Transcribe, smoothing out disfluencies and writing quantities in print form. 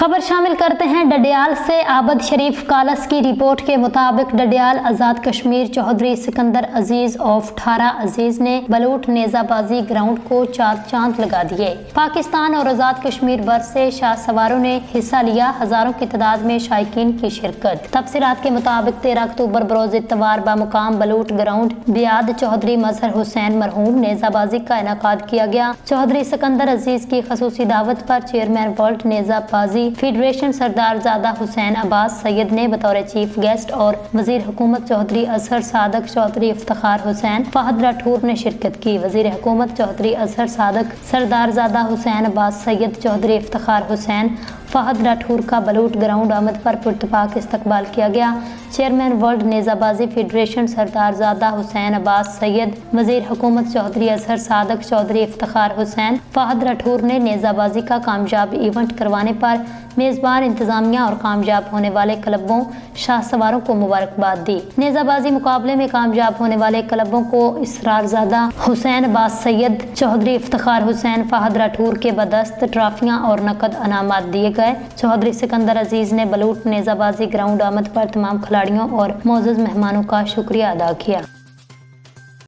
खबर शामिल करते हैं डडियाल से। आबद शरीफ कालस की रिपोर्ट के मुताबिक डडियाल आज़ाद कश्मीर चौधरी सिकंदर अजीज ऑफ ठारा अजीज ने बलूट नेजाबाजी ग्राउंड को 4 चांद लगा दिए। पाकिस्तान और आज़ाद कश्मीर बर से शाह सवारों ने हिस्सा लिया, हजारों की तादाद में शायकीन की शिरकत। तफसीलात के मुताबिक 13 अक्टूबर बरोज इतवार बामुकाम बलूट ग्राउंड बियाद चौधरी मजहर हुसैन मरहूम नेजाबाजी का इनेकाद किया गया। चौधरी सिकंदर अजीज की खसूसी दावत पर चेयरमैन वर्ल्ड नेजाबाजी फेडरेशन सरदार ज़ादा हुसैन अब्बास सैयद ने बतौर चीफ गेस्ट और वजीर हुकूमत चौधरी असहर सादक चौधरी इफ्तिखार हुसैन फहद राठौर ने शिरकत की। वजीर हुकूमत चौधरी असहर सादक सरदार ज़ादा हुसैन अब्बास सैयद चौधरी इफ्तिखार हुसैन फहद राठौर का बलूट ग्राउंड आमद पर पुरतपाक इस्तकबाल किया गया। चेयरमैन वर्ल्ड नेजाबाजी फेडरेशन सरदार ज़ादा हुसैन अब्बास सैयद, वजीर हुकूमत चौधरी असहर सादक चौधरी इफ्तिखार हुसैन फहद राठौर ने नेजाबाजी का कामयाब इवेंट करवाने पर मेज़बान इंतजामिया और कामयाब होने वाले क्लबों शाह सवारों को मुबारकबाद दी। नेजाबाजी मुकाबले में कामयाब होने वाले क्लबों को इसरारज़ादा हुसैन अब्बास सैयद चौधरी इफ्तिखार हुसैन फहद राठौर के बदस्त ट्रॉफियां और नकद अनामात दिए गए। चौधरी सिकंदर अजीज ने बलूट नेजाबाजी ग्राउंड आमद पर तमाम खिलाड़ियों और मोअज़्ज़ज़ मेहमानों का शुक्रिया अदा किया।